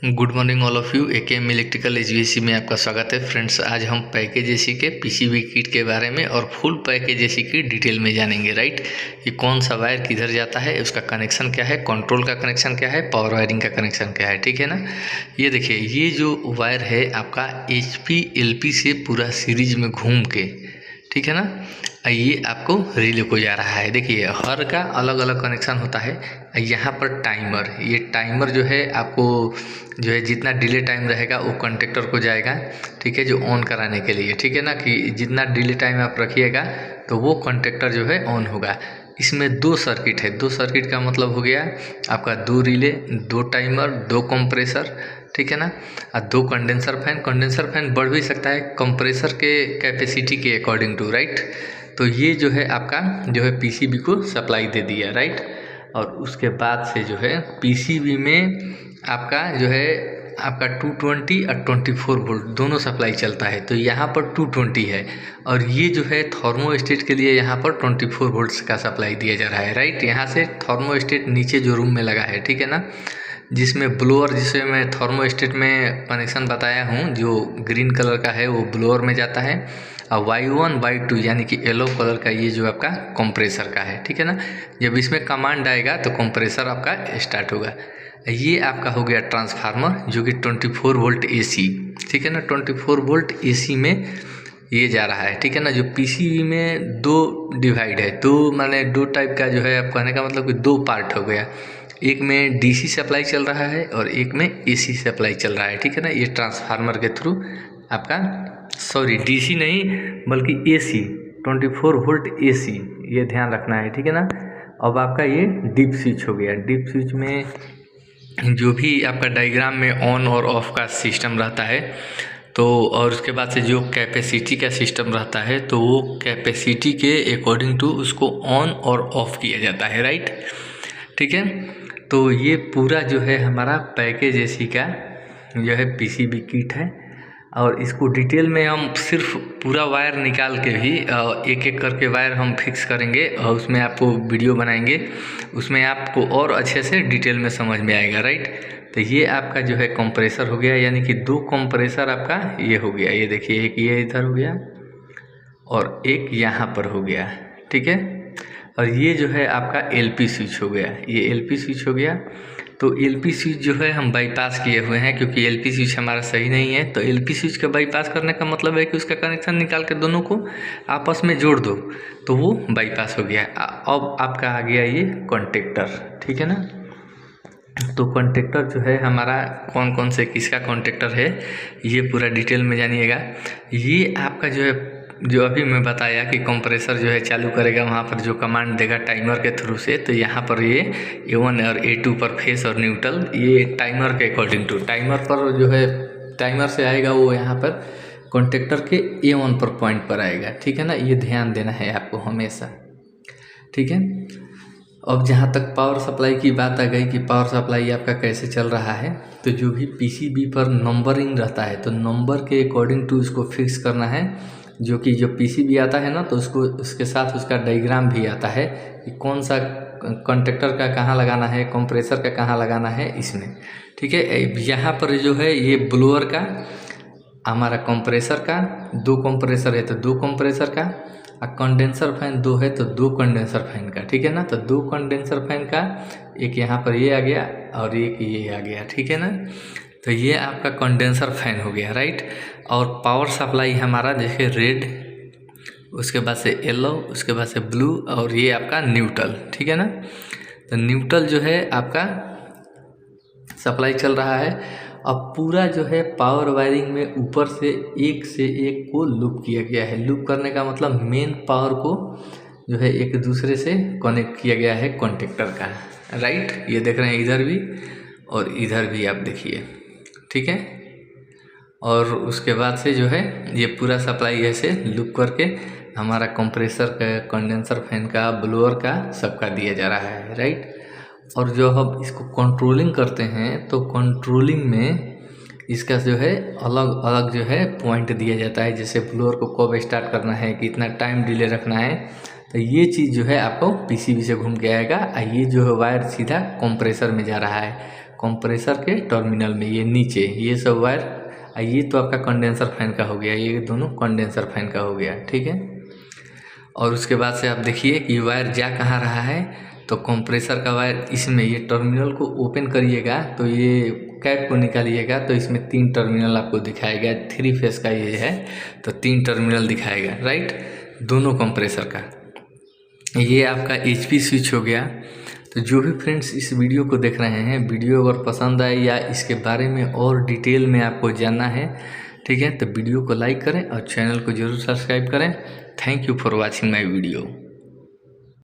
Good morning all of you. AKM electrical HVAC में आपका स्वागत है। फ्रेंड्स, आज हम पैकेज एसी के पीसीबी किट के बारे में और फुल पैकेज एसी की डिटेल में जानेंगे। राइट, ये कौन सा वायर किधर जाता है, उसका कनेक्शन क्या है, कंट्रोल का कनेक्शन क्या है, पावर वायरिंग का कनेक्शन क्या है। ठीक है ना। ये देखिए, ये जो वायर है आपका एचपी एलपी से पूरा सीरीज में घूम के, ठीक है ना, ये आपको रिले को जा रहा है। देखिए, हर का अलग अलग कनेक्शन होता है। यहाँ पर टाइमर, ये टाइमर जो है आपको जो है जितना डिले टाइम रहेगा वो कंडक्टर को जाएगा, ठीक है, जो ऑन कराने के लिए। ठीक है ना, कि जितना डिले टाइम आप रखिएगा तो वो कंडक्टर जो है ऑन होगा। इसमें दो सर्किट है। दो सर्किट का मतलब हो गया आपका दो रिले, दो टाइमर, दो कंप्रेसर, ठीक है ना, और दो कंडेंसर फैन। कंडेंसर फैन बढ़ भी सकता है कंप्रेसर के कैपेसिटी के अकॉर्डिंग टू। राइट, तो ये जो है आपका जो है पीसीबी को सप्लाई दे दिया। राइट, और उसके बाद से जो है पीसीबी में आपका जो है आपका 220 और 24 वोल्ट दोनों सप्लाई चलता है। तो यहाँ पर 220 है और ये जो है थर्मोस्टेट के लिए यहाँ पर 24 वोल्ट्स का सप्लाई दिया जा रहा है। राइट, यहाँ से थर्मोस्टेट नीचे जो रूम में लगा है, ठीक है ना, जिसमें ब्लोअर, जिसे मैं थर्मोस्टेट में कनेक्शन बताया हूँ, जो ग्रीन कलर का है वो ब्लोअर में जाता है, और Y1 Y2 यानी कि येलो कलर का ये जो आपका कंप्रेसर का है। ठीक है ना, जब इसमें कमांड आएगा तो कंप्रेसर आपका स्टार्ट होगा। ये आपका हो गया ट्रांसफार्मर जो कि 24 वोल्ट एसी, ठीक है ना, 24 वोल्ट एसी में ये जा रहा है। ठीक है ना, जो पीसीबी में दो डिवाइड है, दो माने दो टाइप का जो है, आप कहने का मतलब कि दो पार्ट हो गया। एक में डीसी सप्लाई चल रहा है और एक में एसी सप्लाई चल रहा है। ठीक है ना, ये ट्रांसफार्मर के थ्रू आपका, सॉरी डीसी नहीं बल्कि एसी, 24 वोल्ट एसी, ये ध्यान रखना है। ठीक है ना। अब आपका ये डीप स्विच हो गया। डीप स्विच में जो भी आपका डायग्राम में ऑन और ऑफ का सिस्टम रहता है, तो और उसके बाद से जो कैपेसिटी का सिस्टम रहता है, तो वो कैपेसिटी के अकॉर्डिंग टू उसको ऑन और ऑफ किया जाता है। राइट, ठीक है। तो ये पूरा जो है हमारा पैकेज एसी का जो है पीसीबी किट है, और इसको डिटेल में हम सिर्फ पूरा वायर निकाल के भी एक एक करके वायर हम फिक्स करेंगे और उसमें आपको वीडियो बनाएंगे, उसमें आपको और अच्छे से डिटेल में समझ में आएगा। राइट, तो ये आपका जो है कंप्रेसर हो गया, यानी कि दो कंप्रेसर आपका ये हो गया। ये देखिए, एक ये इधर हो गया और एक यहाँ पर हो गया। ठीक है, और ये जो है आपका एलपी स्विच हो गया। ये एलपी स्विच हो गया। तो एलपी स्विच जो है हम बाईपास किए हुए हैं, क्योंकि एलपी स्विच हमारा सही नहीं है। तो एलपी स्विच का बाईपास करने का मतलब है कि उसका कनेक्शन निकाल के दोनों को आपस में जोड़ दो, तो वो बाईपास हो गया। अब आपका आ गया ये कॉन्टेक्टर। ठीक है ना, तो कॉन्टेक्टर जो है हमारा कौन कौन से किसका कॉन्टेक्टर है, ये पूरा डिटेल में जानिएगा। ये आपका जो है, जो अभी मैं बताया कि कंप्रेसर जो है चालू करेगा, वहाँ पर जो कमांड देगा टाइमर के थ्रू से, तो यहाँ पर ये A1 और A2 पर फेस और न्यूट्रल, ये टाइमर के अकॉर्डिंग टू, टाइमर पर जो है टाइमर से आएगा वो यहाँ पर कॉन्टेक्टर के A1 पर पॉइंट पर आएगा। ठीक है ना, ये ध्यान देना है आपको हमेशा। ठीक है, अब जहाँ तक पावर सप्लाई की बात आ गई कि पावर सप्लाई आपका कैसे चल रहा है, तो जो भी पीसीबी पर नंबरिंग रहता है, तो नंबर के अकॉर्डिंग टू उसको फिक्स करना है। जो कि जो पीसीबी आता है ना, तो उसको उसके साथ उसका डायग्राम भी आता है कि कौन सा कंडक्टर का कहाँ लगाना है, कंप्रेसर का कहाँ लगाना है इसमें। ठीक है, यहाँ पर जो है ये ब्लोअर का, हमारा कंप्रेसर का, दो कंप्रेसर है तो दो कंप्रेसर का, और कंडेंसर फैन दो है तो दो कंडेंसर फैन का। ठीक है ना, तो दो कंडेंसर फैन का, एक यहाँ पर ये आ गया और एक ये आ गया। ठीक है ना, तो ये आपका कंडेंसर फैन हो गया। राइट, और पावर सप्लाई हमारा देखिए रेड, उसके बाद से येलो, उसके बाद से ब्लू, और ये आपका न्यूट्रल। ठीक है ना, तो न्यूट्रल जो है आपका सप्लाई चल रहा है। अब पूरा जो है पावर वायरिंग में ऊपर से एक को लूप किया गया है। लूप करने का मतलब मेन पावर को जो है एक दूसरे से कनेक्ट किया गया है कॉन्टेक्टर का। राइट, ये देख रहे हैं इधर भी और इधर भी आप देखिए। ठीक है, और उसके बाद से जो है ये पूरा सप्लाई ऐसे लूप करके हमारा कंप्रेसर का, कंडेंसर फैन का, ब्लोअर का, सबका दिया जा रहा है। राइट, और जो हम इसको कंट्रोलिंग करते हैं, तो कंट्रोलिंग में इसका जो है अलग अलग जो है पॉइंट दिया जाता है, जैसे ब्लोअर को कब स्टार्ट करना है, कितना टाइम डिले रखना है। तो ये चीज़ जो है आपको पीसीबी से घूम के आएगा। ये जो है वायर सीधा कंप्रेसर में जा रहा है। कंप्रेसर के टर्मिनल में, ये नीचे ये सब वायर। ये तो आपका कंडेंसर फैन का हो गया, ये दोनों कंडेंसर फैन का हो गया, ठीक है। और उसके बाद से आप देखिए कि वायर जा कहाँ रहा है, तो कंप्रेसर का वायर इसमें, ये टर्मिनल को ओपन करिएगा तो ये कैप को निकालिएगा तो इसमें 3 टर्मिनल आपको दिखाएगा। 3 फेस का ये है तो 3 टर्मिनल दिखाएगा, राइट, दोनों कंप्रेसर का। ये आपका HP स्विच हो गया। तो जो भी फ्रेंड्स इस वीडियो को देख रहे हैं, वीडियो अगर पसंद आए या इसके बारे में और डिटेल में आपको जानना है, ठीक है, तो वीडियो को लाइक करें और चैनल को जरूर सब्सक्राइब करें। Thank you for watching my video.